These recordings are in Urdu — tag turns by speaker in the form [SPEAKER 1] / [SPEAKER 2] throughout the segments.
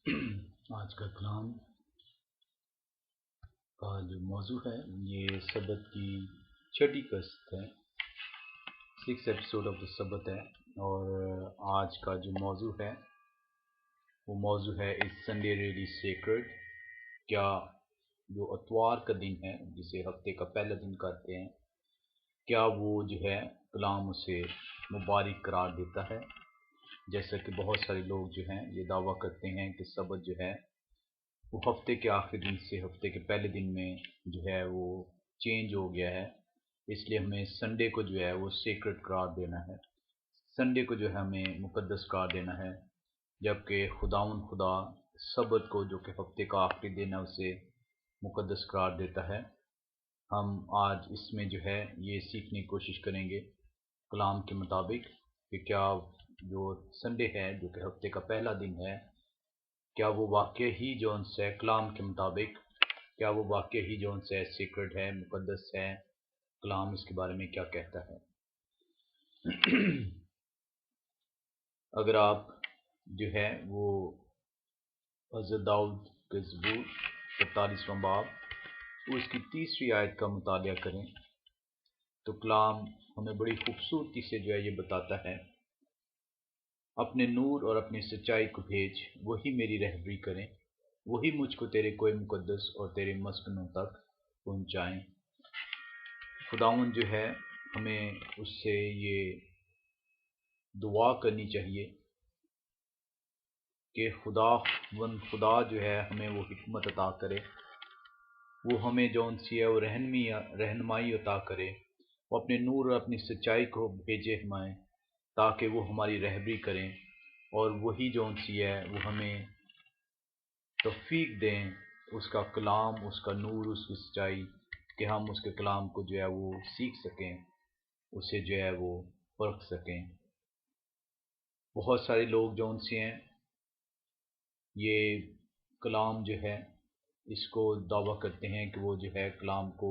[SPEAKER 1] آج کا کلام کا جو موضوع ہے یہ سبت کی چھٹی قسط ہے، 6 ایپیسوڈ آف دا سبت ہے، اور آج کا جو موضوع ہے وہ موضوع ہے اس سنڈے ریلی سیکرڈ؟ کیا جو اتوار کا دن ہے جسے ہفتے کا پہلا دن کہتے ہیں، کیا وہ جو ہے کلام اسے مبارک قرار دیتا ہے؟ جیسا کہ بہت سارے لوگ جو ہیں یہ دعویٰ کرتے ہیں کہ سبت جو ہے وہ ہفتے کے آخری دن سے ہفتے کے پہلے دن میں جو ہے وہ چینج ہو گیا ہے، اس لیے ہمیں سنڈے کو جو ہے وہ سیکرٹ قرار دینا ہے، سنڈے کو جو ہے ہمیں مقدس قرار دینا ہے، جبکہ خدا سبت کو جو کہ ہفتے کا آخری دن ہے اسے مقدس قرار دیتا ہے۔ ہم آج اس میں جو ہے یہ سیکھنے کی کوشش کریں گے کلام کے مطابق کہ کیا جو سنڈے ہے جو کہ ہفتے کا پہلا دن ہے، کیا وہ واقع ہی جو ان سے کلام کے مطابق کیا وہ واقع ہی جو ان سے سیکرٹ ہے، مقدس ہے؟ کلام اس کے بارے میں کیا کہتا ہے؟ اگر آپ جو ہے وہ حضرت داؤد کے زبور 45واں باب اس کی 3 آیت کا مطالعہ کریں تو کلام ہمیں بڑی خوبصورتی سے جو ہے یہ بتاتا ہے، اپنے نور اور اپنی سچائی کو بھیج، وہی میری رہبری کریں، وہی مجھ کو تیرے کوئی مقدس اور تیرے مسکنوں تک پہنچائیں۔ خداوند جو ہے ہمیں اس سے یہ دعا کرنی چاہیے کہ خدا جو ہے ہمیں وہ حکمت عطا کرے، وہ ہمیں جو ان سی ہے وہ رہنمائی عطا کرے، وہ اپنے نور اور اپنی سچائی کو بھیجے ہمیں تاکہ وہ ہماری رہبری کریں، اور وہی جو ان سی ہے وہ ہمیں توفیق دیں اس کا کلام، اس کا نور، اس کی سچائی، کہ ہم اس کے کلام کو جو ہے وہ سیکھ سکیں، اسے جو ہے وہ پرکھ سکیں۔ بہت سارے لوگ جو ان سے ہیں یہ کلام جو ہے اس کو دعویٰ کرتے ہیں کہ وہ جو ہے کلام کو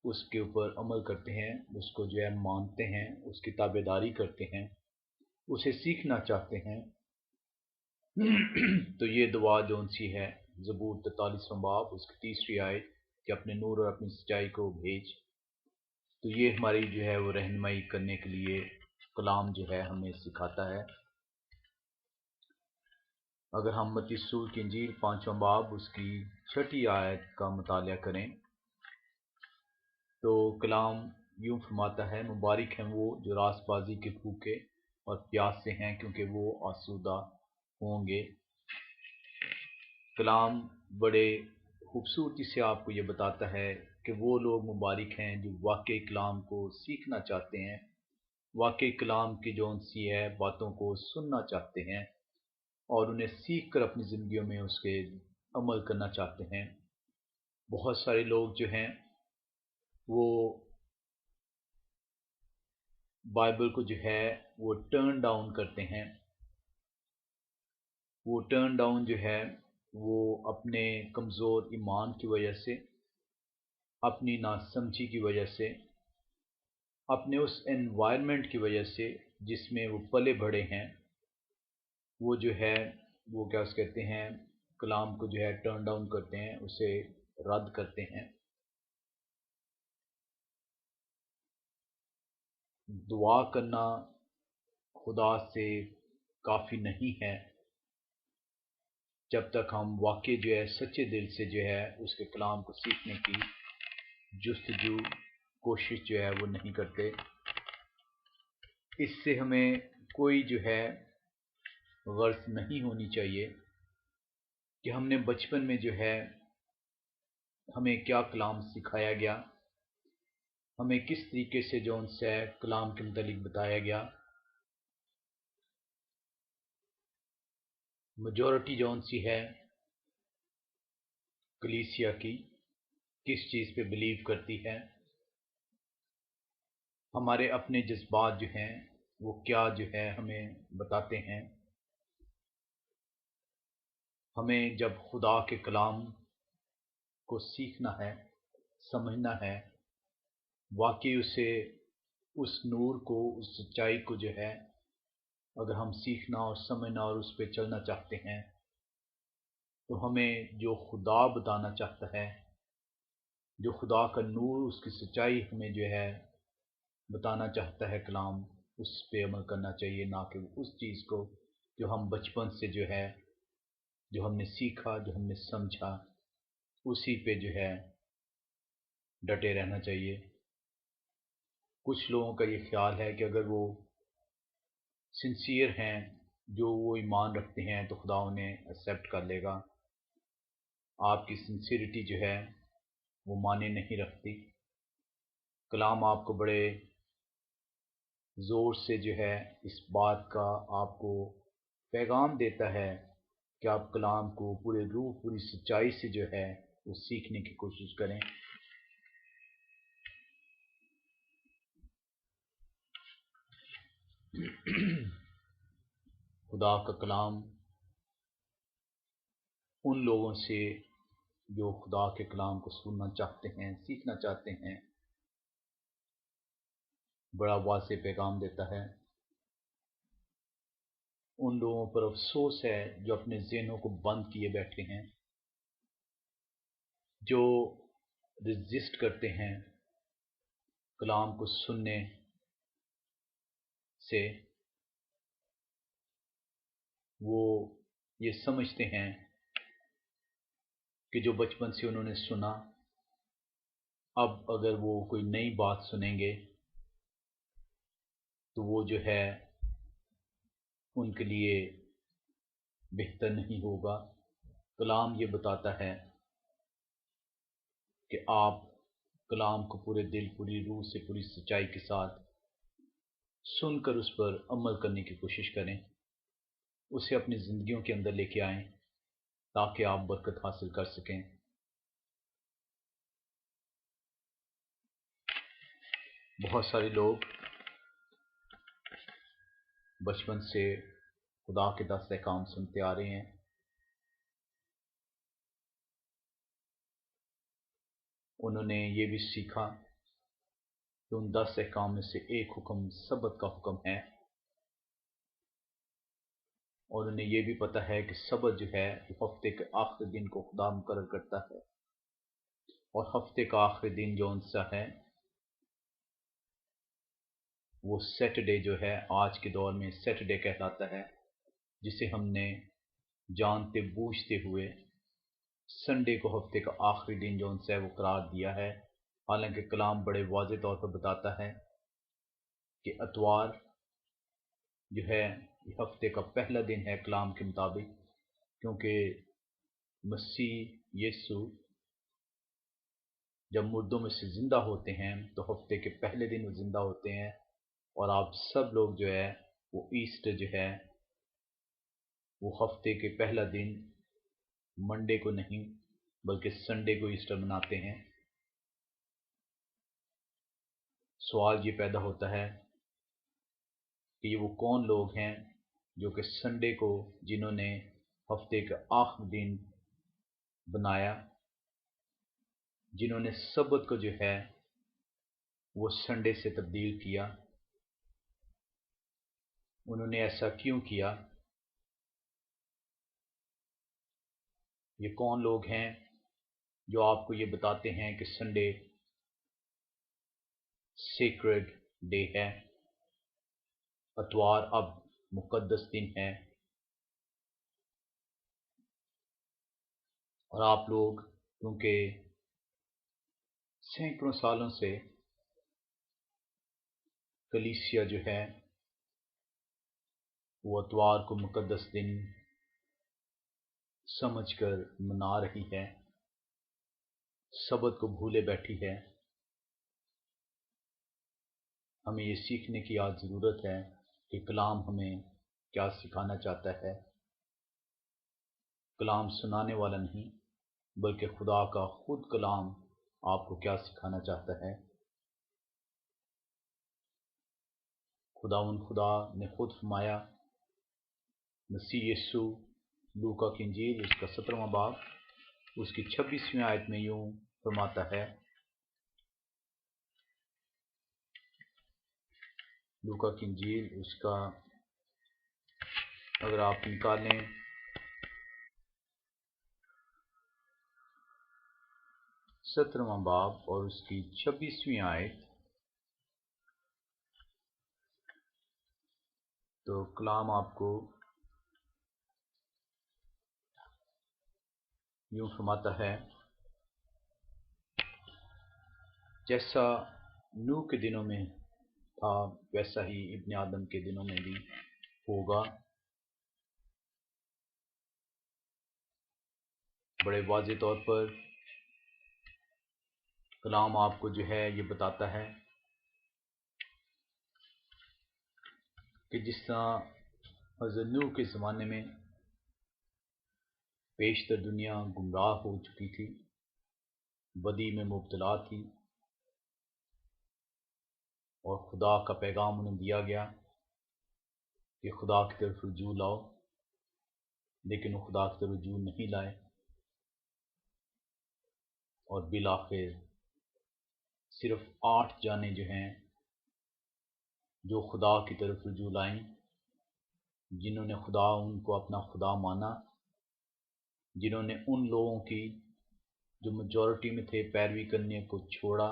[SPEAKER 1] اس کے اوپر عمل کرتے ہیں، اس کو جو ہے مانتے ہیں، اس کی تابع داری کرتے ہیں، اسے سیکھنا چاہتے ہیں۔ تو یہ دعا جو ان سی ہے زبور 43واں باب اس کی 3 آیت کہ اپنے نور اور اپنی سچائی کو بھیج، تو یہ ہماری جو ہے وہ رہنمائی کرنے کے لیے کلام جو ہے ہمیں سکھاتا ہے۔ اگر ہم متی رسول کی انجیل 5واں باب اس کی 6 آیت کا مطالعہ کریں تو کلام یوں فرماتا ہے، مبارک ہیں وہ جو راست بازی کے بھوکے اور پیاسے ہیں کیونکہ وہ آسودہ ہوں گے۔ کلام بڑے خوبصورتی سے آپ کو یہ بتاتا ہے کہ وہ لوگ مبارک ہیں جو واقعی کلام کو سیکھنا چاہتے ہیں، واقعی کلام کی جو ان سی ہے باتوں کو سننا چاہتے ہیں اور انہیں سیکھ کر اپنی زندگیوں میں اس کے عمل کرنا چاہتے ہیں۔ بہت سارے لوگ جو ہیں وہ بائبل کو جو ہے وہ ٹرن ڈاؤن کرتے ہیں، وہ ٹرن ڈاؤن جو ہے وہ اپنے کمزور ایمان کی وجہ سے، اپنی ناسمجھی کی وجہ سے، اپنے اس انوائرمنٹ کی وجہ سے جس میں وہ پلے بڑھے ہیں، وہ جو ہے وہ کیا اس کہتے ہیں کلام کو جو ہے ٹرن ڈاؤن کرتے ہیں، اسے رد کرتے ہیں۔ دعا کرنا خدا سے کافی نہیں ہے جب تک ہم واقعی جو ہے سچے دل سے جو ہے اس کے کلام کو سیکھنے کی جستجو کوشش جو ہے وہ نہیں کرتے۔ اس سے ہمیں کوئی جو ہے غرض نہیں ہونی چاہیے کہ ہم نے بچپن میں جو ہے ہمیں کیا کلام سکھایا گیا، ہمیں کس طریقے سے جو ان سے کلام کے متعلق بتایا گیا۔ میجورٹی جو ان سی ہے کلیسیا کی کس چیز پہ بلیو کرتی ہے، ہمارے اپنے جذبات جو ہیں وہ کیا جو ہے ہمیں بتاتے ہیں۔ ہمیں جب خدا کے کلام کو سیکھنا ہے، سمجھنا ہے، واقعی اسے اس نور کو، اس سچائی کو جو ہے اگر ہم سیکھنا اور سمجھنا اور اس پہ چلنا چاہتے ہیں تو ہمیں جو خدا بتانا چاہتا ہے، جو خدا کا نور، اس کی سچائی ہمیں جو ہے بتانا چاہتا ہے کلام، اس پہ عمل کرنا چاہیے، نہ کہ اس چیز کو جو ہم بچپن سے جو ہے، جو ہم نے سیکھا، جو ہم نے سمجھا، اسی پہ جو ہے ڈٹے رہنا چاہیے۔ کچھ لوگوں کا یہ خیال ہے کہ اگر وہ سنسیئر ہیں، جو وہ ایمان رکھتے ہیں، تو خدا انہیں ایکسیپٹ کر لے گا۔ آپ کی سنسیئرٹی جو ہے وہ معنی نہیں رکھتی۔ کلام آپ کو بڑے زور سے جو ہے اس بات کا آپ کو پیغام دیتا ہے کہ آپ کلام کو پورے روح، پوری سچائی سے جو ہے وہ سیکھنے کی کوشش کریں۔ خدا کا کلام ان لوگوں سے جو خدا کے کلام کو سننا چاہتے ہیں، سیکھنا چاہتے ہیں، بڑا واضح پیغام دیتا ہے۔ ان لوگوں پر افسوس ہے جو اپنے ذہنوں کو بند کیے بیٹھے ہیں، جو رزسٹ کرتے ہیں کلام کو سننے سے۔ وہ یہ سمجھتے ہیں کہ جو بچپن سے انہوں نے سنا، اب اگر وہ کوئی نئی بات سنیں گے تو وہ جو ہے ان کے لیے بہتر نہیں ہوگا۔ کلام یہ بتاتا ہے کہ آپ کلام کو پورے دل، پوری روح سے، پوری سچائی کے ساتھ سن کر اس پر عمل کرنے کی کوشش کریں، اسے اپنی زندگیوں کے اندر لے کے آئیں تاکہ آپ برکت حاصل کر سکیں۔ بہت سارے لوگ بچپن سے خدا کے 10 احکام سنتے آ رہے ہیں، انہوں نے یہ بھی سیکھا کہ ان 10 احکام میں سے ایک حکم سبت کا حکم ہے، اور انہیں یہ بھی پتہ ہے کہ سبت جو ہے وہ ہفتے کے آخری دن کو خدا مقرر کرتا ہے، اور ہفتے کا آخری دن جو ان سا ہے وہ سیٹرڈے جو ہے، آج کے دور میں سیٹرڈے کہلاتا ہے، جسے ہم نے جانتے بوجھتے ہوئے سنڈے کو ہفتے کا آخری دن جو ان سے وہ قرار دیا ہے۔ حالانکہ کلام بڑے واضح طور پر بتاتا ہے کہ اتوار جو ہے یہ ہفتے کا پہلا دن ہے کلام کے مطابق، کیونکہ مسیح یسوع جب مردوں میں سے زندہ ہوتے ہیں تو ہفتے کے پہلے دن وہ زندہ ہوتے ہیں، اور آپ سب لوگ جو ہے وہ ایسٹر جو ہے وہ ہفتے کے پہلا دن منڈے کو نہیں بلکہ سنڈے کو ایسٹر مناتے ہیں۔ سوال یہ پیدا ہوتا ہے کہ یہ وہ کون لوگ ہیں جو کہ سنڈے کو، جنہوں نے ہفتے کا آخری دن بنایا، جنہوں نے سبت کو جو ہے وہ سنڈے سے تبدیل کیا، انہوں نے ایسا کیوں کیا؟ یہ کون لوگ ہیں جو آپ کو یہ بتاتے ہیں کہ سنڈے سیکرڈ ڈے ہے، اتوار اب مقدس دن ہے، اور آپ لوگ کیونکہ سینکڑوں سالوں سے کلیسیا جو ہے وہ اتوار کو مقدس دن سمجھ کر منا رہی ہے، سبت کو بھولے بیٹھی ہے۔ ہمیں یہ سیکھنے کی آج ضرورت ہے کہ کلام ہمیں کیا سکھانا چاہتا ہے۔ کلام سنانے والا نہیں بلکہ خدا کا خود کلام آپ کو کیا سکھانا چاہتا ہے۔ خدا نے خود فرمایا، مسیح یسوع لوکا کی انجیل اس کا 17واں باب اس کی 26ویں آیت میں یوں فرماتا ہے، لوکا کی انجیل اس کا اگر آپ نکالیں 17واں باب اور اس کی 26ویں آیت، تو کلام آپ کو یوں فرماتا ہے، جیسا نوح کے دنوں میں تھا ویسا ہی ابن آدم کے دنوں میں بھی ہوگا۔ بڑے واضح طور پر کلام آپ کو جو ہے یہ بتاتا ہے کہ جس طرح حضرت نوح کے زمانے میں بیشتر دنیا گمراہ ہو چکی تھی، بدی میں مبتلا تھی، اور خدا کا پیغام انہیں دیا گیا کہ خدا کی طرف رجوع لاؤ، لیکن وہ خدا کی طرف رجوع نہیں لائے، اور بالآخر صرف 8 جانیں جو ہیں جو خدا کی طرف رجوع لائیں، جنہوں نے خدا ان کو اپنا خدا مانا، جنہوں نے ان لوگوں کی جو میجورٹی میں تھے پیروی کرنے کو چھوڑا،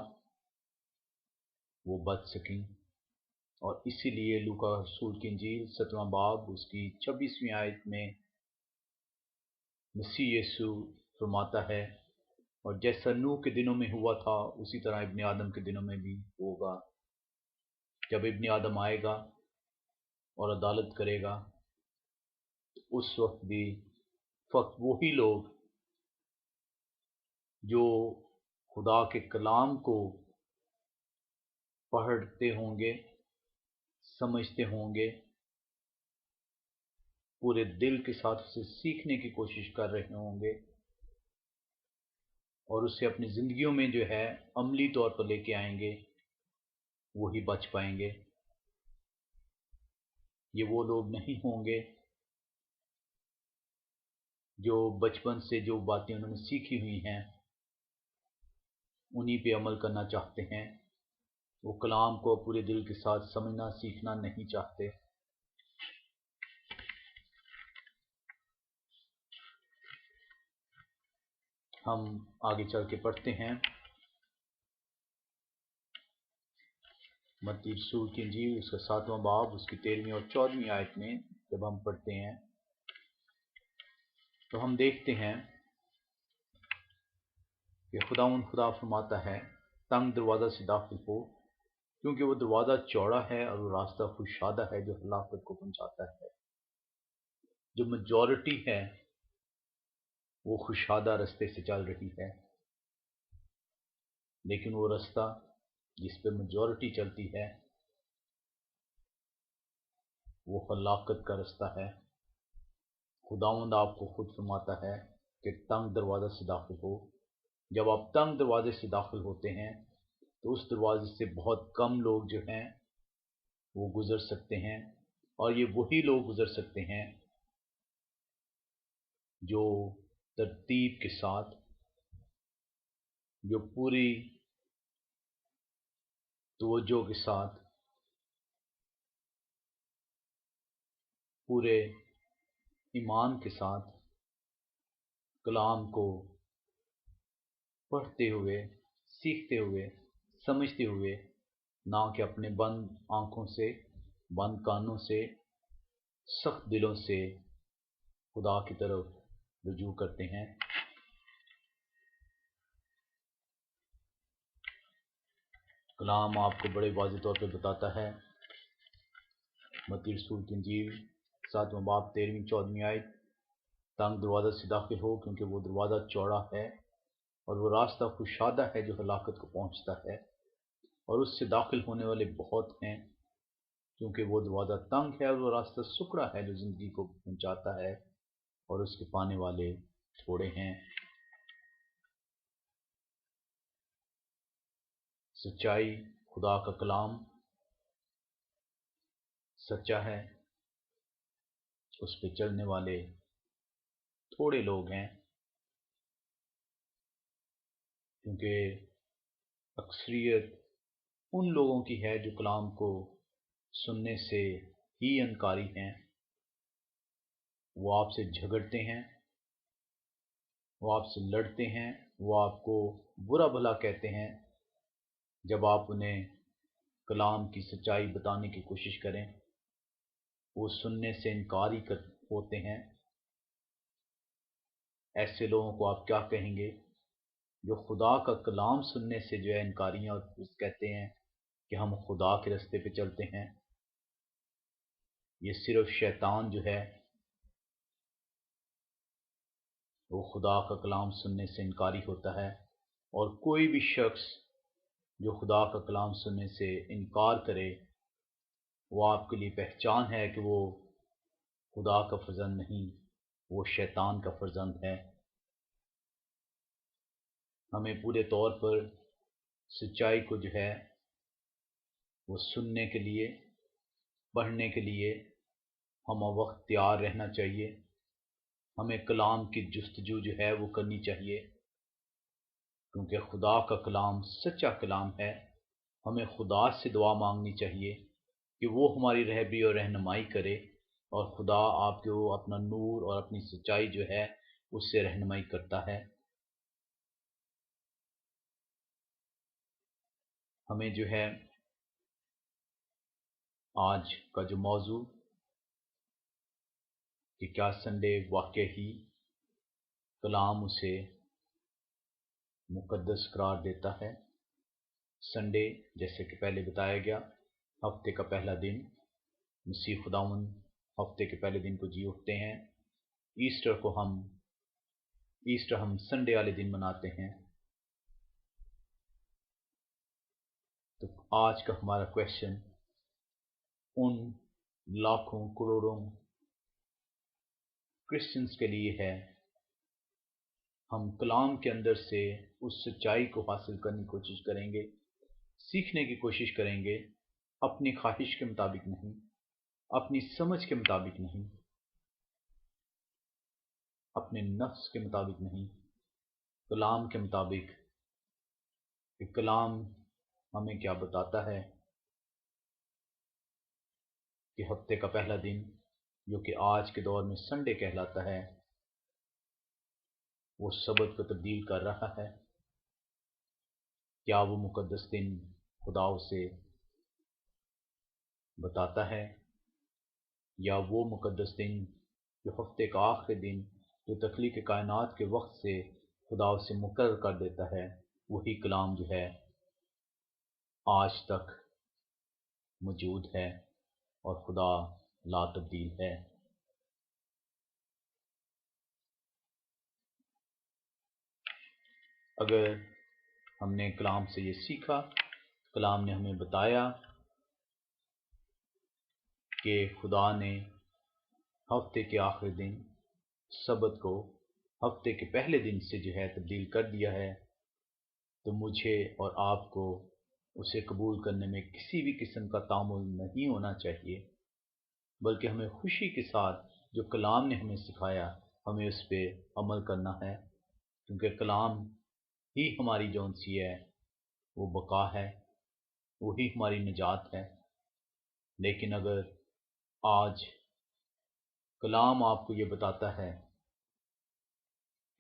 [SPEAKER 1] وہ بچ سکیں۔ اور اسی لیے لوکا رسول کی انجیل 7واں باب اس کی 26ویں آیت میں مسیح یسوع فرماتا ہے، اور جیسا نوح کے دنوں میں ہوا تھا اسی طرح ابن آدم کے دنوں میں بھی ہوگا۔ جب ابن آدم آئے گا اور عدالت کرے گا، تو اس وقت بھی فقط وہی لوگ جو خدا کے کلام کو پڑھتے ہوں گے، سمجھتے ہوں گے، پورے دل کے ساتھ اسے سیکھنے کی کوشش کر رہے ہوں گے، اور اسے اپنی زندگیوں میں جو ہے عملی طور پر لے کے آئیں گے، وہی بچ پائیں گے۔ یہ وہ لوگ نہیں ہوں گے جو بچپن سے جو باتیں انہوں نے سیکھی ہوئی ہیں انہی پہ عمل کرنا چاہتے ہیں، وہ کلام کو پورے دل کے ساتھ سمجھنا سیکھنا نہیں چاہتے۔ ہم آگے چل کے پڑھتے ہیں متی رسول کی انجیل اس کا 7واں باب اس کی 13ویں اور 14ویں آیت میں جب ہم پڑھتے ہیں تو ہم دیکھتے ہیں کہ خدا فرماتا ہے، تنگ دروازہ سے داخل ہو، کیونکہ وہ دروازہ چوڑا ہے اور وہ راستہ کشادہ ہے جو ہلاکت کو پہنچاتا ہے۔ جو میجورٹی ہے وہ کشادہ رستے سے چل رہی ہے، لیکن وہ رستہ جس پہ میجورٹی چلتی ہے وہ ہلاکت کا رستہ ہے۔ خداوند آپ کو خود فرماتا ہے کہ تنگ دروازہ سے داخل ہو۔ جب آپ تنگ دروازے سے داخل ہوتے ہیں تو اس دروازے سے بہت کم لوگ جو ہیں وہ گزر سکتے ہیں، اور یہ وہی لوگ گزر سکتے ہیں جو ترتیب کے ساتھ، جو پوری توجہ کے ساتھ، پورے ایمان کے ساتھ کلام کو پڑھتے ہوئے، سیکھتے ہوئے، سمجھتے ہوئے، نہ کہ اپنے بند آنکھوں سے، بند کانوں سے، سخت دلوں سے خدا کی طرف رجوع کرتے ہیں۔ کلام آپ کو بڑے واضح طور پہ بتاتا ہے، متی رسول کی انجیل 7واں باب 13ویں 14ویں آیت، تنگ دروازہ سے داخل ہو کیونکہ وہ دروازہ چوڑا ہے اور وہ راستہ کشادہ ہے جو ہلاکت کو پہنچتا ہے، اور اس سے داخل ہونے والے بہت ہیں، کیونکہ وہ دروازہ تنگ ہے اور وہ راستہ سکڑا ہے جو زندگی کو پہنچاتا ہے، اور اس کے پانے والے تھوڑے ہیں۔ سچائی، خدا کا کلام سچا ہے، اس پہ چلنے والے تھوڑے لوگ ہیں، کیونکہ اکثریت ان لوگوں کی ہے جو کلام کو سننے سے ہی انکاری ہیں، وہ آپ سے جھگڑتے ہیں، وہ آپ سے لڑتے ہیں، وہ آپ کو برا بھلا کہتے ہیں، جب آپ انہیں کلام کی سچائی بتانے کی کوشش کریں وہ سننے سے انکاری ہوتے ہیں، ایسے لوگوں کو آپ کیا کہیں گے جو خدا کا کلام سننے سے جو ہے انکاریاں اور کہتے ہیں کہ ہم خدا کے راستے پہ چلتے ہیں؟ یہ صرف شیطان جو ہے وہ خدا کا کلام سننے سے انکاری ہوتا ہے، اور کوئی بھی شخص جو خدا کا کلام سننے سے انکار کرے وہ آپ کے لیے پہچان ہے کہ وہ خدا کا فرزند نہیں، وہ شیطان کا فرزند ہے۔ ہمیں پورے طور پر سچائی کو جو ہے وہ سننے کے لیے، پڑھنے کے لیے ہم وقت تیار رہنا چاہیے۔ ہمیں کلام کی جستجو جو ہے وہ کرنی چاہیے، کیونکہ خدا کا کلام سچا کلام ہے۔ ہمیں خدا سے دعا مانگنی چاہیے کہ وہ ہماری رہبری اور رہنمائی کرے، اور خدا آپ کو اپنا نور اور اپنی سچائی جو ہے اس سے رہنمائی کرتا ہے۔ ہمیں جو ہے آج کا جو موضوع کہ کیا سنڈے واقع ہی کلام اسے مقدس قرار دیتا ہے؟ سنڈے جیسے کہ پہلے بتایا گیا ہفتے کا پہلا دن، مسیح خداوند ہفتے کے پہلے دن کو جی اٹھتے ہیں۔ ایسٹر ہم سنڈے والے دن مناتے ہیں۔ تو آج کا ہمارا کویشچن ان لاکھوں کروڑوں کرسچنز کے لیے ہے، ہم کلام کے اندر سے اس سچائی کو حاصل کرنے کی کوشش کریں گے، سیکھنے کی کوشش کریں گے، اپنی خواہش کے مطابق نہیں، اپنی سمجھ کے مطابق نہیں، اپنے نفس کے مطابق نہیں، کلام کے مطابق کہ کلام ہمیں کیا بتاتا ہے کہ ہفتے کا پہلا دن جو کہ آج کے دور میں سنڈے کہلاتا ہے وہ سبت کو تبدیل کر رہا ہے۔ کیا وہ مقدس دن خدا اسے بتاتا ہے، یا وہ مقدس دن جو ہفتے کا آخری دن جو تخلیق کائنات کے وقت سے خدا اسے مقرر کر دیتا ہے، وہی کلام جو ہے آج تک موجود ہے اور خدا لا تبدیل ہے۔ اگر ہم نے کلام سے یہ سیکھا، کلام نے ہمیں بتایا کہ خدا نے ہفتے کے آخری دن سبت کو ہفتے کے پہلے دن سے جو ہے تبدیل کر دیا ہے، تو مجھے اور آپ کو اسے قبول کرنے میں کسی بھی قسم کا تعامل نہیں ہونا چاہیے، بلکہ ہمیں خوشی کے ساتھ جو کلام نے ہمیں سکھایا ہمیں اس پہ عمل کرنا ہے، کیونکہ کلام ہی ہماری جون سی ہے وہ بقا ہے، وہی ہماری نجات ہے۔ لیکن اگر آج کلام آپ کو یہ بتاتا ہے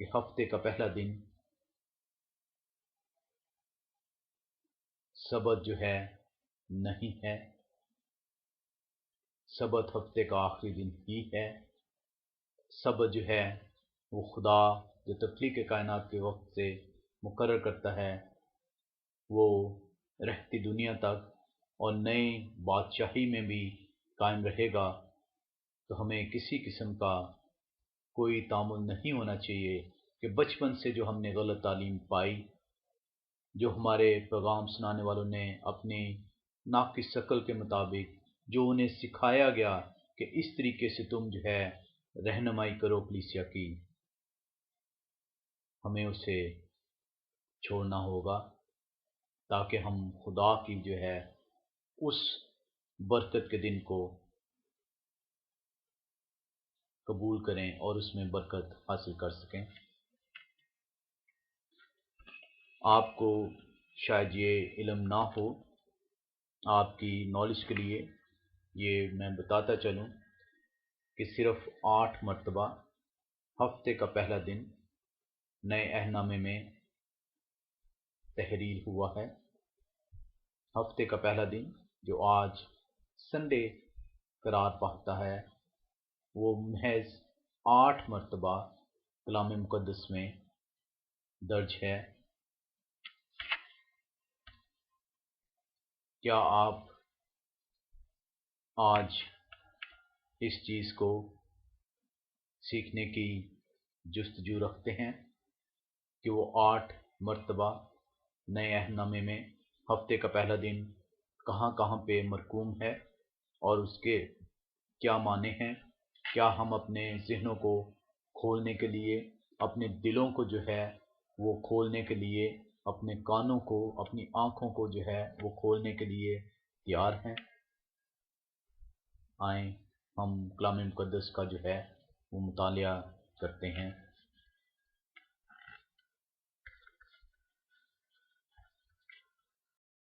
[SPEAKER 1] کہ ہفتے کا پہلا دن سبت جو ہے نہیں ہے، سبت ہفتے کا آخری دن ہی ہے، سبت جو ہے وہ خدا جو تخلیق کائنات کے وقت سے مقرر کرتا ہے وہ رہتی دنیا تک اور نئی بادشاہی میں بھی قائم رہے گا۔ تو ہمیں کسی قسم کا کوئی تعامل نہیں ہونا چاہیے کہ بچپن سے جو ہم نے غلط تعلیم پائی، جو ہمارے پیغام سنانے والوں نے اپنی ناقص عقل کے مطابق جو انہیں سکھایا گیا کہ اس طریقے سے تم جو ہے رہنمائی کرو کلیسیا کی، ہمیں اسے چھوڑنا ہوگا تاکہ ہم خدا کی جو ہے اس برکت کے دن کو قبول کریں اور اس میں برکت حاصل کر سکیں۔ آپ کو شاید یہ علم نہ ہو، آپ کی نالج کے لیے یہ میں بتاتا چلوں کہ صرف 8 مرتبہ ہفتے کا پہلا دن نئے عہدنامے میں تحریر ہوا ہے۔ ہفتے کا پہلا دن جو آج سنڈے قرار پاتا ہے وہ محض 8 مرتبہ کلام مقدس میں درج ہے۔ کیا آپ آج اس چیز کو سیکھنے کی جستجو رکھتے ہیں کہ وہ 8 مرتبہ نئے عہدنامے میں ہفتے کا پہلا دن کہاں کہاں پہ مرقوم ہے اور اس کے کیا معنی ہیں؟ کیا ہم اپنے ذہنوں کو کھولنے کے لیے، اپنے دلوں کو جو ہے وہ کھولنے کے لیے، اپنے کانوں کو، اپنی آنکھوں کو جو ہے وہ کھولنے کے لیے تیار ہیں؟ آئیں ہم کلام مقدس کا جو ہے وہ مطالعہ کرتے ہیں۔